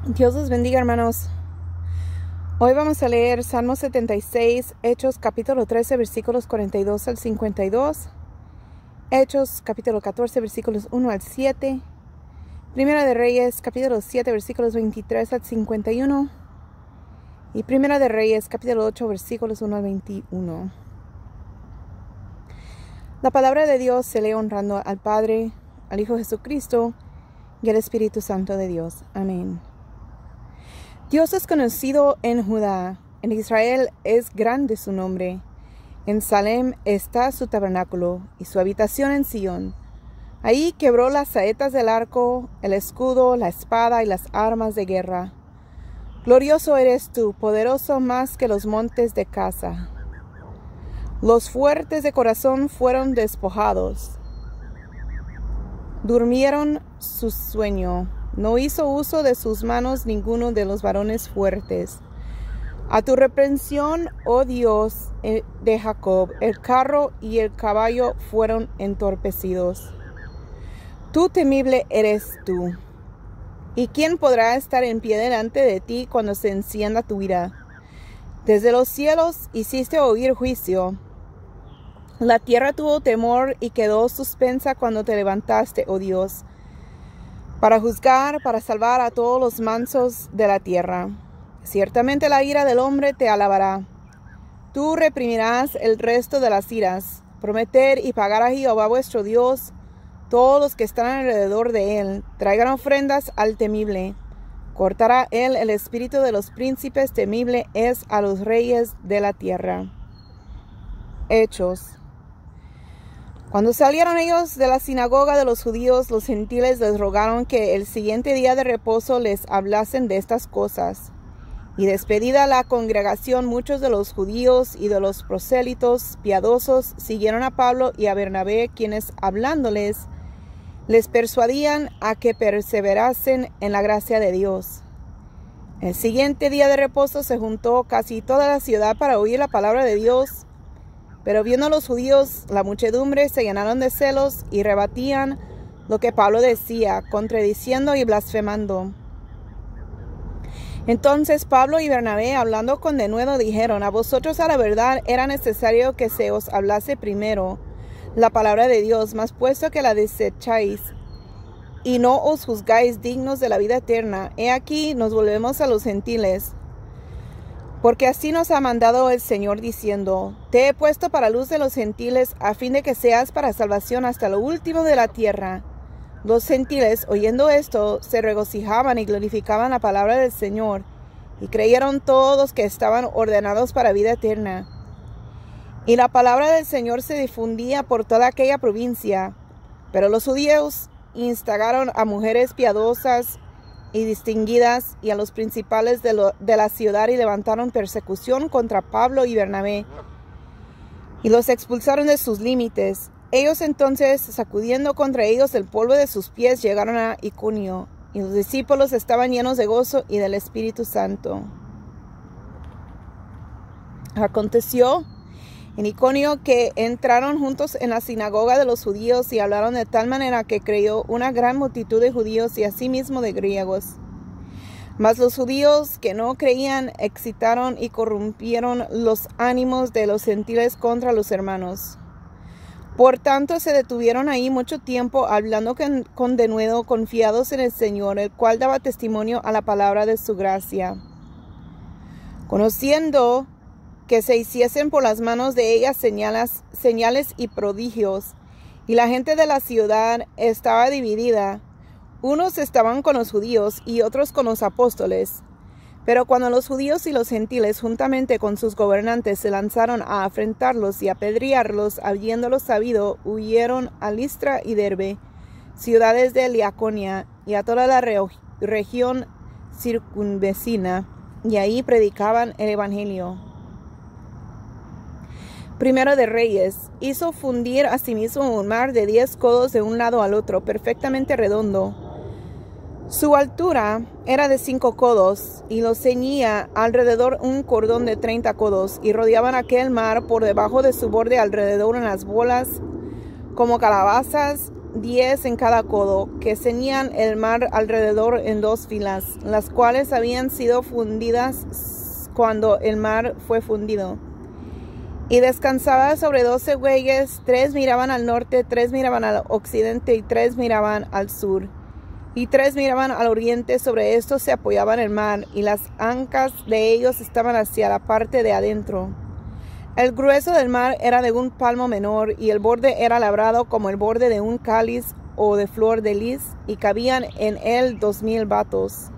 Dios los bendiga, hermanos. Hoy vamos a leer Salmo 76, Hechos capítulo 13, versículos 42 al 52, Hechos capítulo 14, versículos 1 al 7, Primera de Reyes capítulo 7, versículos 23 al 51 y Primera de Reyes capítulo 8, versículos 1 al 21. La palabra de Dios se lee honrando al Padre, al Hijo Jesucristo y al Espíritu Santo de Dios. Amén. Dios es conocido en Judá, en Israel es grande su nombre. En Salem está su tabernáculo y su habitación en Sión. Ahí quebró las saetas del arco, el escudo, la espada y las armas de guerra. Glorioso eres tú, poderoso más que los montes de Casa. Los fuertes de corazón fueron despojados. Durmieron su sueño. No hizo uso de sus manos ninguno de los varones fuertes. A tu reprensión, oh Dios de Jacob, el carro y el caballo fueron entorpecidos. Tú temible eres tú. ¿Y quién podrá estar en pie delante de ti cuando se encienda tu ira? Desde los cielos hiciste oír juicio. La tierra tuvo temor y quedó suspensa cuando te levantaste, oh Dios, para juzgar, para salvar a todos los mansos de la tierra. Ciertamente la ira del hombre te alabará. Tú reprimirás el resto de las iras. Prometer y pagar a Jehová vuestro Dios, todos los que están alrededor de él, traigan ofrendas al temible. Cortará él el espíritu de los príncipes, temible es a los reyes de la tierra. Hechos. Cuando salieron ellos de la sinagoga de los judíos, los gentiles les rogaron que el siguiente día de reposo les hablasen de estas cosas. Y despedida la congregación, muchos de los judíos y de los prosélitos piadosos siguieron a Pablo y a Bernabé, quienes hablándoles, les persuadían a que perseverasen en la gracia de Dios. El siguiente día de reposo se juntó casi toda la ciudad para oír la palabra de Dios. Pero viendo los judíos la muchedumbre, se llenaron de celos y rebatían lo que Pablo decía, contradiciendo y blasfemando. Entonces Pablo y Bernabé, hablando con denuedo, dijeron: a vosotros a la verdad era necesario que se os hablase primero la palabra de Dios, mas puesto que la desecháis y no os juzgáis dignos de la vida eterna, he aquí nos volvemos a los gentiles. Porque así nos ha mandado el Señor diciendo: te he puesto para luz de los gentiles, a fin de que seas para salvación hasta lo último de la tierra. Los gentiles, oyendo esto, se regocijaban y glorificaban la palabra del Señor, y creyeron todos que estaban ordenados para vida eterna. Y la palabra del Señor se difundía por toda aquella provincia. Pero los judíos instagaron a mujeres piadosas y distinguidas y a los principales de la ciudad y levantaron persecución contra Pablo y Bernabé y los expulsaron de sus límites. Ellos entonces, sacudiendo contra ellos el polvo de sus pies, llegaron a Iconio, y los discípulos estaban llenos de gozo y del Espíritu Santo. Aconteció en Iconio que entraron juntos en la sinagoga de los judíos y hablaron de tal manera que creyó una gran multitud de judíos y asimismo de griegos. Mas los judíos que no creían excitaron y corrompieron los ánimos de los gentiles contra los hermanos. Por tanto se detuvieron ahí mucho tiempo hablando con denuedo, confiados en el Señor, el cual daba testimonio a la palabra de su gracia. Conociendo que se hiciesen por las manos de ellas señales y prodigios, y la gente de la ciudad estaba dividida. Unos estaban con los judíos y otros con los apóstoles. Pero cuando los judíos y los gentiles, juntamente con sus gobernantes, se lanzaron a afrentarlos y apedrearlos, habiéndolo sabido, huyeron a Listra y Derbe, ciudades de Licaonia, y a toda la región circunvecina, y ahí predicaban el evangelio. Primero de Reyes, hizo fundir asimismo un mar de 10 codos de un lado al otro, perfectamente redondo. Su altura era de 5 codos, y lo ceñía alrededor un cordón de 30 codos, y rodeaban aquel mar por debajo de su borde alrededor unas bolas como calabazas 10 en cada codo, que ceñían el mar alrededor en 2 filas, las cuales habían sido fundidas cuando el mar fue fundido. Y descansaba sobre 12 bueyes, 3 miraban al norte, 3 miraban al occidente y 3 miraban al sur. Y 3 miraban al oriente, sobre estos se apoyaban el mar, y las ancas de ellos estaban hacia la parte de adentro. El grueso del mar era de un palmo menor, y el borde era labrado como el borde de un cáliz o de flor de lis, y cabían en él 2000 batos.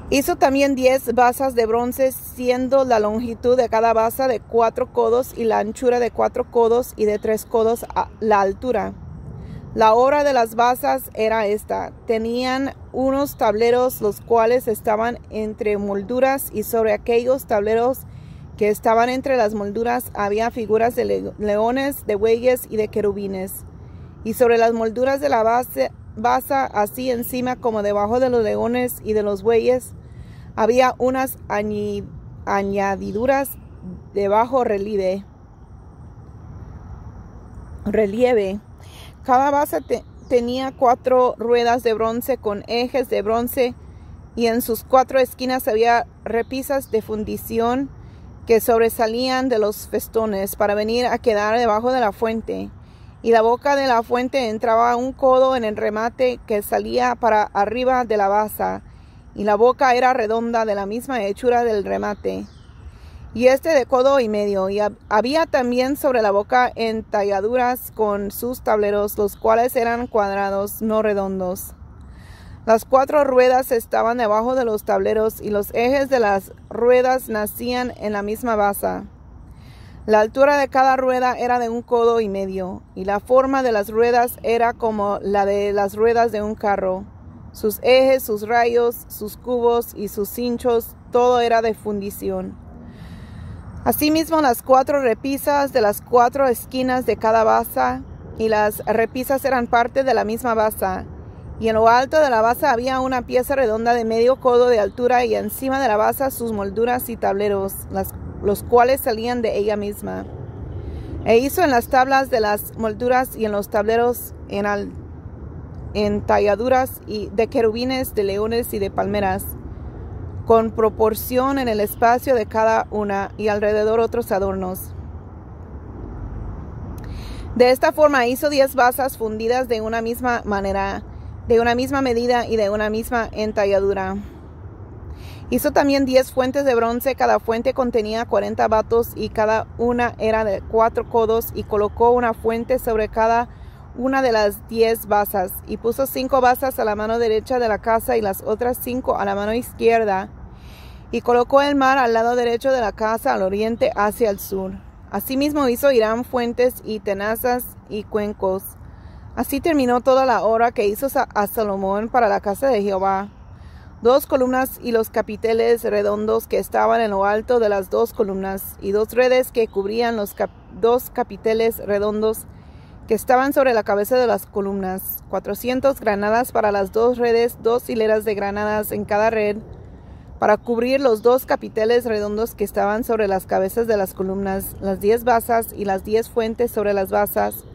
Hizo también 10 basas de bronce, siendo la longitud de cada basa de 4 codos, y la anchura de 4 codos, y de 3 codos a la altura. La obra de las basas era esta: tenían unos tableros, los cuales estaban entre molduras, y sobre aquellos tableros que estaban entre las molduras había figuras de leones, de bueyes y de querubines. Y sobre las molduras de la basa, así encima como debajo de los leones y de los bueyes, había unas añadiduras de bajo relieve. Cada basa tenía 4 ruedas de bronce con ejes de bronce, y en sus 4 esquinas había repisas de fundición que sobresalían de los festones para venir a quedar debajo de la fuente. Y la boca de la fuente entraba un codo en el remate que salía para arriba de la basa, y la boca era redonda, de la misma hechura del remate, y de codo y medio. Y había también sobre la boca entalladuras con sus tableros, los cuales eran cuadrados, no redondos. Las 4 ruedas estaban debajo de los tableros, y los ejes de las ruedas nacían en la misma basa. La altura de cada rueda era de un codo y medio, y la forma de las ruedas era como la de las ruedas de un carro. Sus ejes, sus rayos, sus cubos y sus cinchos, todo era de fundición. Asimismo, las 4 repisas de las 4 esquinas de cada basa, y las repisas eran parte de la misma basa. Y en lo alto de la basa había una pieza redonda de medio codo de altura, y encima de la basa sus molduras y tableros, los cuales salían de ella misma. E hizo en las tablas de las molduras y en los tableros en talladuras y de querubines, de leones y de palmeras, con proporción en el espacio de cada una, y alrededor otros adornos. De esta forma hizo 10 basas fundidas de una misma manera, de una misma medida y de una misma entalladura. Hizo también 10 fuentes de bronce, cada fuente contenía 40 batos, y cada una era de 4 codos, y colocó una fuente sobre cada una de las 10 basas, y puso 5 basas a la mano derecha de la casa y las otras 5 a la mano izquierda, y colocó el mar al lado derecho de la casa, al oriente hacia el sur. Asimismo hizo Hiram fuentes y tenazas y cuencos. Así terminó toda la obra que hizo a Salomón para la casa de Jehová: 2 columnas y los capiteles redondos que estaban en lo alto de las 2 columnas, y 2 redes que cubrían los 2 capiteles redondos que estaban sobre la cabeza de las columnas, 400 granadas para las 2 redes, 2 hileras de granadas en cada red, para cubrir los 2 capiteles redondos que estaban sobre las cabezas de las columnas, las 10 basas y las 10 fuentes sobre las basas,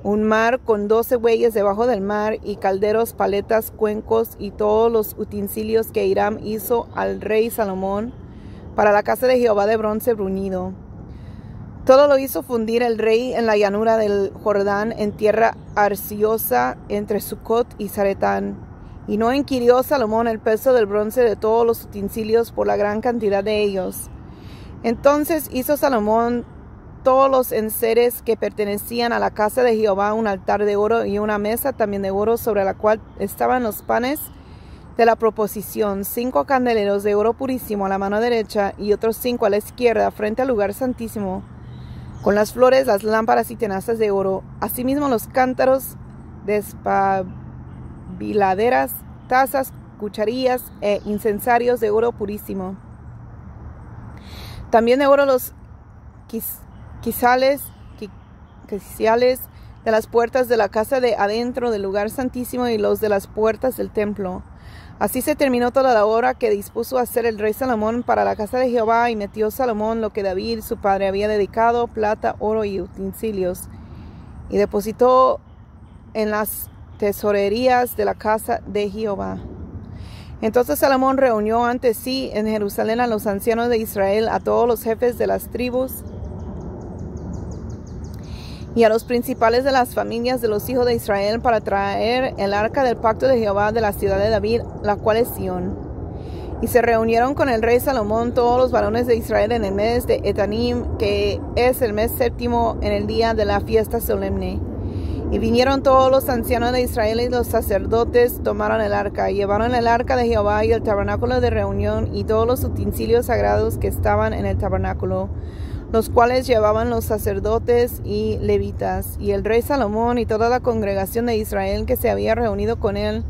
un mar con 12 bueyes debajo del mar, y calderos, paletas, cuencos y todos los utensilios que Hiram hizo al rey Salomón para la casa de Jehová de bronce bruñido. Todo lo hizo fundir el rey en la llanura del Jordán, en tierra arcillosa entre Sucot y Zaretán. Y no inquirió Salomón el peso del bronce de todos los utensilios por la gran cantidad de ellos. Entonces hizo Salomón todos los enseres que pertenecían a la casa de Jehová, un altar de oro y una mesa también de oro, sobre la cual estaban los panes de la proposición, 5 candeleros de oro purísimo a la mano derecha y otros 5 a la izquierda, frente al lugar santísimo, con las flores, las lámparas y tenazas de oro. Asimismo los cántaros, despabiladeras, tazas, cucharillas e incensarios de oro purísimo. También de oro los quiciales de las puertas de la casa de adentro del lugar santísimo y los de las puertas del templo. Así se terminó toda la obra que dispuso hacer el rey Salomón para la casa de Jehová, y metió Salomón lo que David su padre había dedicado, plata, oro y utensilios, y depositó en las tesorerías de la casa de Jehová. Entonces Salomón reunió ante sí en Jerusalén a los ancianos de Israel, a todos los jefes de las tribus y a los principales de las familias de los hijos de Israel, para traer el arca del pacto de Jehová de la ciudad de David, la cual es Sión. Y se reunieron con el rey Salomón todos los varones de Israel en el mes de Etanim, que es el mes séptimo, en el día de la fiesta solemne. Y vinieron todos los ancianos de Israel y los sacerdotes, tomaron el arca, y llevaron el arca de Jehová y el tabernáculo de reunión y todos los utensilios sagrados que estaban en el tabernáculo, los cuales llevaban los sacerdotes y levitas. Y el rey Salomón y toda la congregación de Israel que se había reunido con él,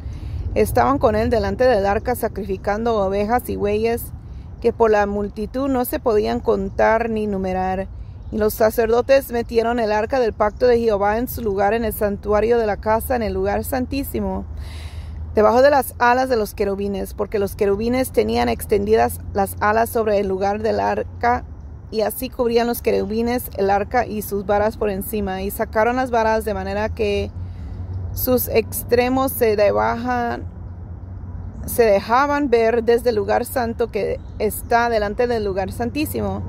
estaban con él delante del arca, sacrificando ovejas y bueyes, que por la multitud no se podían contar ni numerar. Y los sacerdotes metieron el arca del pacto de Jehová en su lugar en el santuario de la casa, en el lugar santísimo, debajo de las alas de los querubines, porque los querubines tenían extendidas las alas sobre el lugar del arca, y así cubrían los querubines el arca y sus varas por encima. Y sacaron las varas de manera que sus extremos se dejaban ver desde el lugar santo que está delante del lugar santísimo,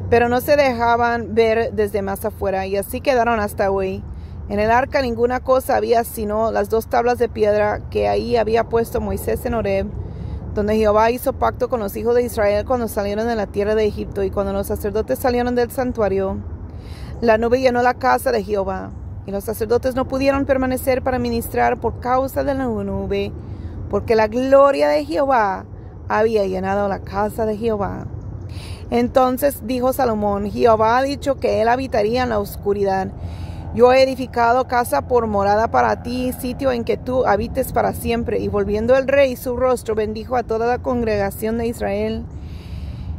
pero no se dejaban ver desde más afuera, y así quedaron hasta hoy. En el arca ninguna cosa había sino las 2 tablas de piedra que ahí había puesto Moisés en Horeb, donde Jehová hizo pacto con los hijos de Israel cuando salieron de la tierra de Egipto. Y cuando los sacerdotes salieron del santuario, la nube llenó la casa de Jehová, y los sacerdotes no pudieron permanecer para ministrar por causa de la nube, porque la gloria de Jehová había llenado la casa de Jehová. Entonces dijo Salomón: Jehová ha dicho que él habitaría en la oscuridad. Yo he edificado casa por morada para ti, sitio en que tú habites para siempre. Y volviendo el rey su rostro, bendijo a toda la congregación de Israel.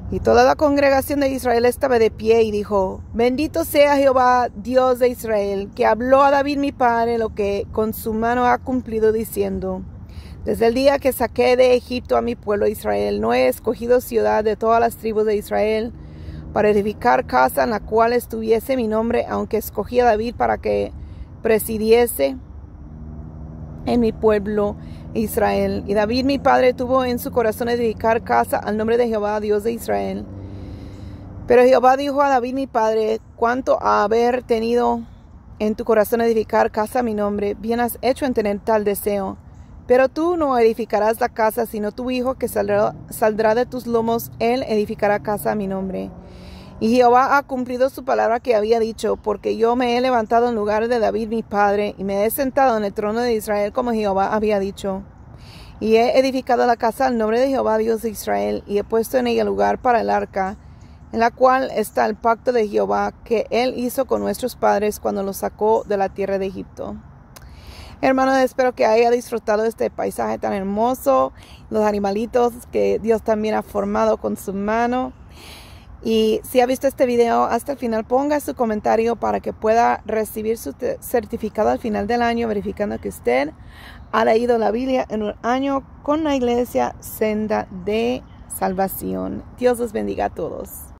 Y toda la congregación de Israel estaba de pie y dijo: Bendito sea Jehová, Dios de Israel, que habló a David mi padre lo que con su mano ha cumplido, diciendo: Desde el día que saqué de Egipto a mi pueblo Israel, no he escogido ciudad de todas las tribus de Israel para edificar casa en la cual estuviese mi nombre, aunque escogí a David para que presidiese en mi pueblo Israel. Y David mi padre tuvo en su corazón edificar casa al nombre de Jehová, Dios de Israel. Pero Jehová dijo a David mi padre: Cuanto a haber tenido en tu corazón edificar casa a mi nombre, bien has hecho en tener tal deseo. Pero tú no edificarás la casa, sino tu hijo que saldrá de tus lomos, él edificará casa a mi nombre. Y Jehová ha cumplido su palabra que había dicho, porque yo me he levantado en lugar de David mi padre, y me he sentado en el trono de Israel como Jehová había dicho. Y he edificado la casa al nombre de Jehová Dios de Israel, y he puesto en ella lugar para el arca, en la cual está el pacto de Jehová que él hizo con nuestros padres cuando los sacó de la tierra de Egipto. Hermanos, espero que haya disfrutado este paisaje tan hermoso, los animalitos que Dios también ha formado con su mano. Y si ha visto este video hasta el final, ponga su comentario para que pueda recibir su certificado al final del año, verificando que usted ha leído la Biblia en un año con la iglesia Senda de Salvación. Dios los bendiga a todos.